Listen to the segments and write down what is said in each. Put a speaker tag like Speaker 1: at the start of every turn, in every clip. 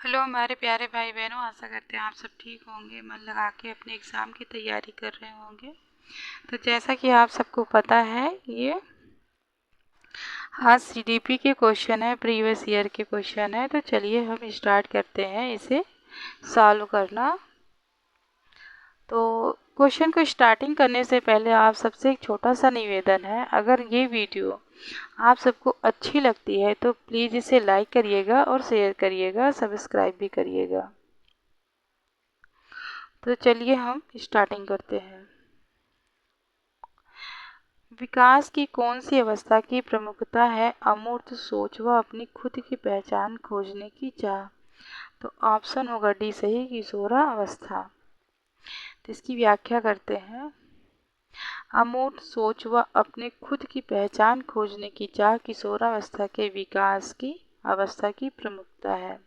Speaker 1: Hello हमारे प्यारे भाई बहनों, आशा करते हैं आप सब ठीक होंगे, मन लगा के अपने एग्ज़ाम की तैयारी कर रहे होंगे। तो जैसा कि आप सबको पता है, ये आज सीडीपी के क्वेश्चन है, प्रीवियस ईयर के क्वेश्चन है। तो चलिए हम स्टार्ट करते हैं इसे सॉल्व करना। तो क्वेश्चन को स्टार्टिंग करने से पहले आप सबसे एक छोटा सा निवेदन है, अगर ये वीडियो आप सबको अच्छी लगती है तो प्लीज़ इसे लाइक करिएगा और शेयर करिएगा, सब्सक्राइब भी करिएगा। तो चलिए हम स्टार्टिंग करते हैं। विकास की कौन सी अवस्था की प्रमुखता है? अमूर्त सोच व अपनी खुद की पहचान खोजने की चाह। तो ऑप्शन होगा डी सही, किशोरा अवस्था। तो इसकी व्याख्या करते हैं। अमूर्त सोच व अपने खुद की पहचान खोजने की चाह किशोरावस्था के विकास की अवस्था की प्रमुखता है।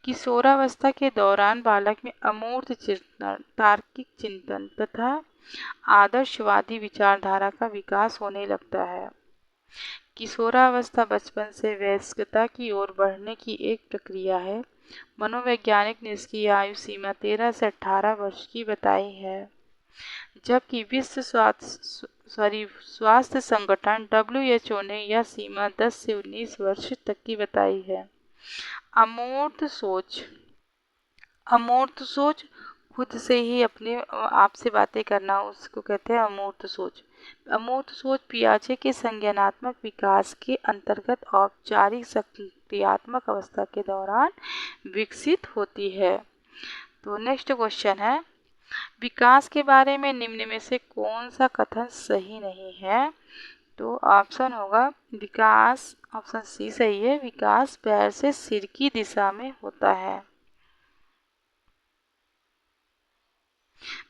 Speaker 1: किशोरावस्था के दौरान बालक में अमूर्त चिंतन, तार्किक चिंतन तथा आदर्शवादी विचारधारा का विकास होने लगता है। किशोरावस्था बचपन से वयस्कता की ओर बढ़ने की एक प्रक्रिया है। मनोवैज्ञानिक ने इसकी आयु सीमा 13 से 18 वर्ष की बताई है, जबकि विश्व स्वास्थ्य संगठन WHO ने यह सीमा 10 से 19 वर्ष तक की बताई है। अमूर्त सोच, अमूर्त सोच खुद से ही अपने आप से बातें करना, उसको कहते हैं अमूर्त सोच। अमूर्त सोच पियाजे के संज्ञानात्मक विकास के अंतर्गत औपचारिक सक्रियात्मक अवस्था के दौरान विकसित होती है। तो नेक्स्ट क्वेश्चन है, विकास के बारे में निम्न में से कौन सा कथन सही नहीं है? तो ऑप्शन होगा विकास, ऑप्शन सी सही है, विकास पैर से सिर की दिशा में होता है।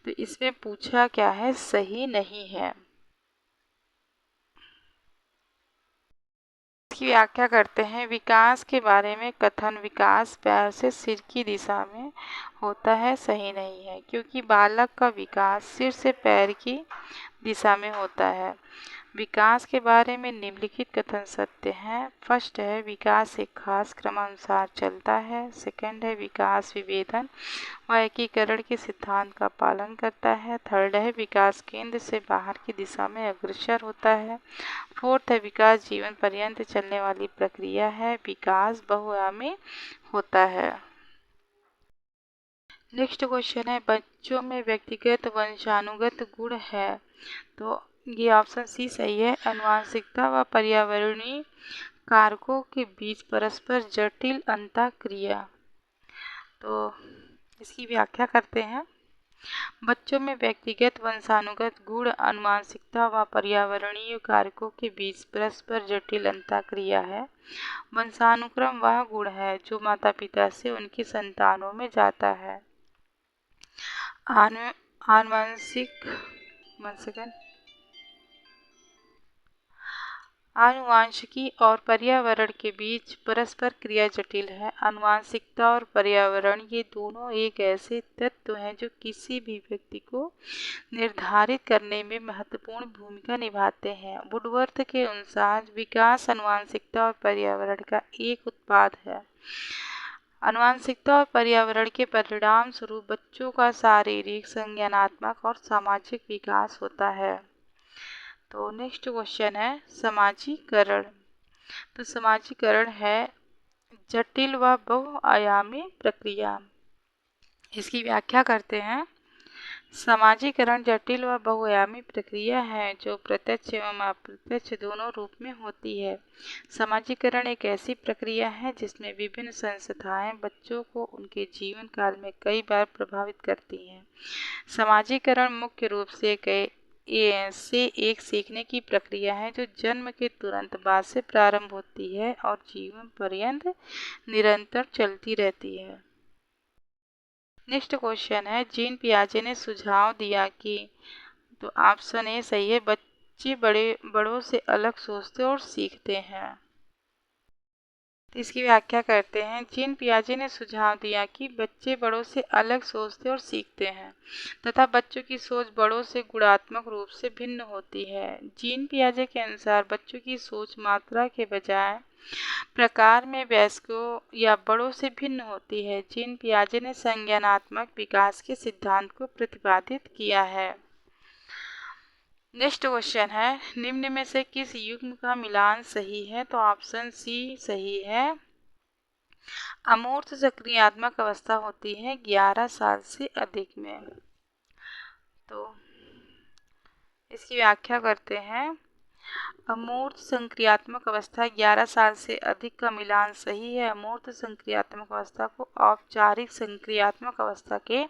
Speaker 1: तो इसमें पूछा क्या है, सही नहीं है। इसकी व्याख्या करते हैं। विकास के बारे में कथन विकास पैर से सिर की दिशा में होता है सही नहीं है, क्योंकि बालक का विकास सिर से पैर की दिशा में होता है। विकास के बारे में निम्नलिखित कथन सत्य हैं। फर्स्ट है, विकास एक खास क्रमानुसार चलता है। सेकंड है, विकास विभेदन व एकीकरण के सिद्धांत का पालन करता है। थर्ड है, विकास केंद्र से बाहर की दिशा में अग्रसर होता है। फोर्थ है, विकास जीवन पर्यंत चलने वाली प्रक्रिया है। विकास बहुआयामी होता है। नेक्स्ट क्वेश्चन है, बच्चों में व्यक्तिगत वंशानुगत गुण है? तो ये ऑप्शन सी सही है, आनुवंशिकता व पर्यावरणीय कारकों के बीच परस्पर जटिल अंतःक्रिया। तो इसकी व्याख्या करते हैं। बच्चों में व्यक्तिगत वंशानुगत गुण आनुवंशिकता व पर्यावरणीय कारकों के बीच परस्पर जटिल अंतःक्रिया है। वंशानुक्रम वह गुण है जो माता पिता से उनकी संतानों में जाता है। आनुवंशिक आनुवांशिकी और पर्यावरण के बीच परस्पर क्रिया जटिल है। आनुवांशिकता और पर्यावरण ये दोनों एक ऐसे तत्व हैं जो किसी भी व्यक्ति को निर्धारित करने में महत्वपूर्ण भूमिका निभाते हैं। वुडवर्थ के अनुसार विकास आनुवांशिकता और पर्यावरण का एक उत्पाद है। आनुवांशिकता और पर्यावरण के परिणाम स्वरूप बच्चों का शारीरिक, संज्ञानात्मक और सामाजिक विकास होता है। तो नेक्स्ट क्वेश्चन है, समाजीकरण। तो समाजीकरण है जटिल व बहुआयामी प्रक्रिया। इसकी व्याख्या करते हैं। समाजीकरण जटिल व बहुआयामी प्रक्रिया है जो प्रत्यक्ष एवं अप्रत्यक्ष दोनों रूप में होती है। समाजीकरण एक ऐसी प्रक्रिया है जिसमें विभिन्न संस्थाएं बच्चों को उनके जीवन काल में कई बार प्रभावित करती हैं। समाजीकरण मुख्य रूप से एक सीखने की प्रक्रिया है जो जन्म के तुरंत बाद से प्रारंभ होती है और जीवन पर्यंत निरंतर चलती रहती है। नेक्स्ट क्वेश्चन है, जीन पियाजे ने सुझाव दिया कि, तो ऑप्शन ए सही है, बच्चे बड़ों से अलग सोचते और सीखते हैं। तो इसकी व्याख्या करते हैं। जीन पियाजे ने सुझाव दिया कि बच्चे बड़ों से अलग सोचते और सीखते हैं तथा बच्चों की सोच बड़ों से गुणात्मक रूप से भिन्न होती है। जीन पियाजे के अनुसार बच्चों की सोच मात्रा के बजाय प्रकार में वयस्कों या बड़ों से भिन्न होती है। जीन पियाजे ने संज्ञानात्मक विकास के सिद्धांत को प्रतिपादित किया है। नेक्स्ट क्वेश्चन है, निम्न में से किस युग्म का मिलान सही है? तो ऑप्शन सी सही है। अमूर्त सक्रियात्मक अवस्था होती है 11 साल से अधिक में। तो इसकी व्याख्या करते हैं। अमूर्त संक्रियात्मक अवस्था 11 साल से अधिक का मिलान सही है। अमूर्त संक्रियात्मक अवस्था को औपचारिक संक्रियात्मक अवस्था के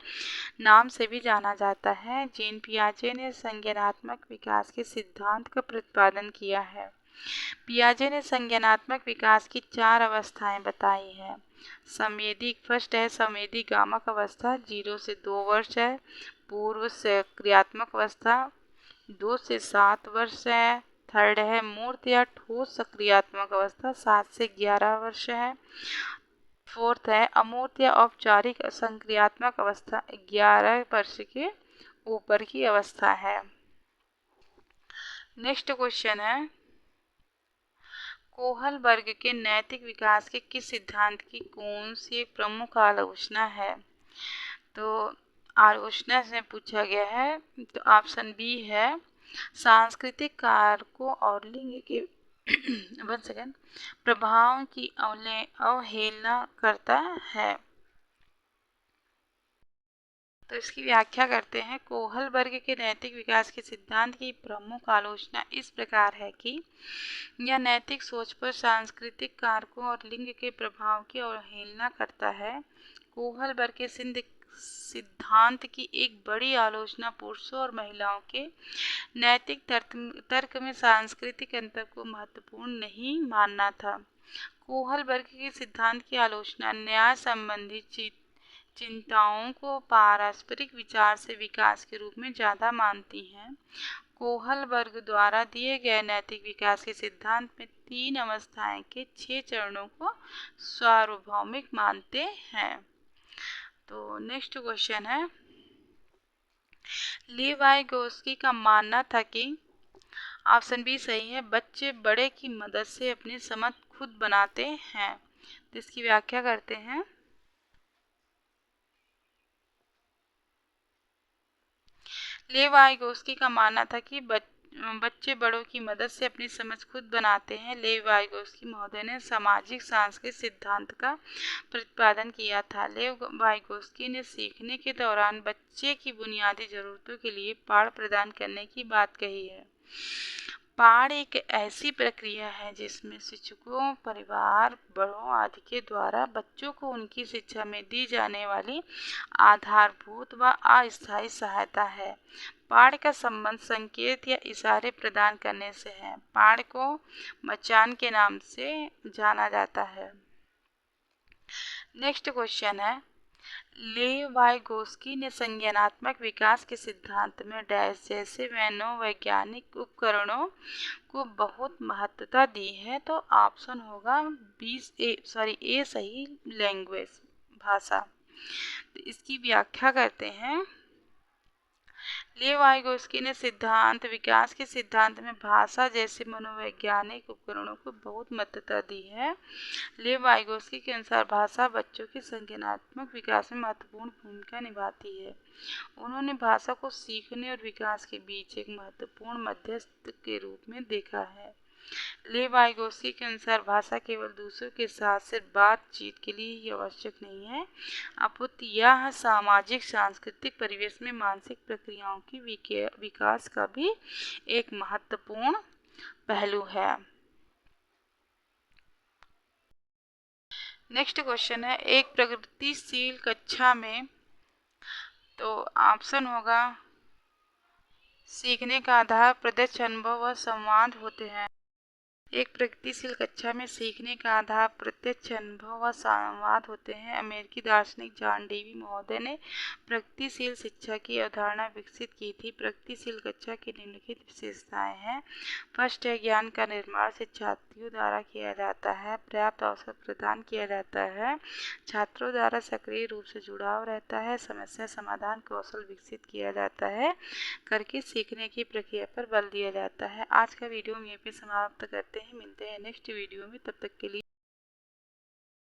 Speaker 1: नाम से भी जाना जाता है। जीन पियाजे ने संज्ञानात्मक विकास के सिद्धांत का प्रतिपादन किया है। पियाजे ने संज्ञानात्मक विकास की 4 अवस्थाएं बताई हैं। संवेदी फर्स्ट है संवेदी गामक अवस्था 0 से 2 वर्ष है। पूर्व सक्रियात्मक अवस्था 2 से 7 वर्ष है। थर्ड है मूर्त या ठोस सक्रियात्मक अवस्था 7 से 11 वर्ष है। फोर्थ है अमूर्त या औपचारिक संक्रियात्मक अवस्था 11 वर्ष के ऊपर की अवस्था है। नेक्स्ट क्वेश्चन है, कोहल वर्ग के नैतिक विकास के किस सिद्धांत की कौन सी एक प्रमुख आलोचना है? तो आलोचना से पूछा गया है। तो ऑप्शन बी है सांस्कृतिक कारकों और लिंग के वन सेकेंड प्रभाव की अवहेलना करता है। तो इसकी व्याख्या करते हैं। कोहल वर्ग के नैतिक विकास के सिद्धांत की प्रमुख आलोचना इस प्रकार है कि यह नैतिक सोच पर सांस्कृतिक कारकों और लिंग के प्रभाव की अवहेलना करता है। कोहल वर्ग के सिद्धांत की एक बड़ी आलोचना पुरुषों और महिलाओं के नैतिक तर्क में सांस्कृतिक अंतर को महत्वपूर्ण नहीं मानना था। कोहल वर्ग के सिद्धांत की आलोचना न्याय संबंधी चिंताओं को पारस्परिक विचार से विकास के रूप में ज़्यादा मानती हैं। कोहल वर्ग द्वारा दिए गए नैतिक विकास के सिद्धांत में 3 अवस्थाएं के 6 चरणों को सार्वभौमिक मानते हैं। तो नेक्स्ट क्वेश्चन है, लेवाइगोस्की का मानना था कि ऑप्शन बी सही है बच्चे बड़े की मदद से अपनी समझ खुद बनाते हैं। तो इसकी व्याख्या करते हैं। लेवाइगोस्की का मानना था कि बच्चे बड़ों की मदद से अपनी समझ खुद बनाते हैं। लेवाइगोस्की महोदय ने सामाजिक सांस्कृतिक सिद्धांत का प्रतिपादन किया था। लेवाइगोस्की ने सीखने के दौरान बच्चे की बुनियादी जरूरतों के लिए पाठ प्रदान करने की बात कही है। पाठ एक ऐसी प्रक्रिया है जिसमें शिक्षकों, परिवार, बड़ों आदि के द्वारा बच्चों को उनकी शिक्षा में दी जाने वाली आधारभूत व अस्थायी सहायता है। पाठ का संबंध संकेत या इशारे प्रदान करने से है। पाठ को मचान के नाम से जाना जाता है। नेक्स्ट क्वेश्चन है, लेवाइगोस्की ने संज्ञानात्मक विकास के सिद्धांत में डैश जैसे मनोवैज्ञानिक उपकरणों को बहुत महत्वता दी है। तो ऑप्शन होगा ए सही, लैंग्वेज भाषा। तो इसकी व्याख्या करते हैं। लेवाइगोस्की ने सिद्धांत विकास के सिद्धांत में भाषा जैसे मनोवैज्ञानिक उपकरणों को बहुत महत्वता दी है। लेवाइगोस्की के अनुसार भाषा बच्चों के संज्ञानात्मक विकास में महत्वपूर्ण भूमिका निभाती है। उन्होंने भाषा को सीखने और विकास के बीच एक महत्वपूर्ण मध्यस्थ के रूप में देखा है। लेवाइगोस्की के अनुसार भाषा केवल दूसरों के साथ सिर्फ बातचीत के लिए ही आवश्यक नहीं है, अपितु यह सामाजिक सांस्कृतिक परिवेश में मानसिक प्रक्रियाओं की विकास का भी एक महत्वपूर्ण पहलू है। नेक्स्ट क्वेश्चन है, एक प्रगतिशील कक्षा में, तो ऑप्शन होगा सीखने का आधार प्रत्यक्ष अनुभव व संवाद होते हैं। एक प्रगतिशील कक्षा में सीखने का आधार प्रत्यक्ष अनुभव व संवाद होते हैं। अमेरिकी दार्शनिक जॉन डेवी महोदय ने प्रगतिशील शिक्षा की अवधारणा विकसित की थी। प्रगतिशील कक्षा की निम्नलिखित विशेषताएं हैं। स्पष्ट ज्ञान का निर्माण शिक्षार्थियों द्वारा किया जाता है। पर्याप्त अवसर प्रदान किया जाता है। छात्रों द्वारा सक्रिय रूप से जुड़ाव रहता है। समस्या समाधान कौशल विकसित किया जाता है करके सीखने की प्रक्रिया पर बल दिया जाता है। आज का वीडियो हम यहीं पे समाप्त करते हैं। मिलते हैं नेक्स्ट वीडियो में, तब तक के लिए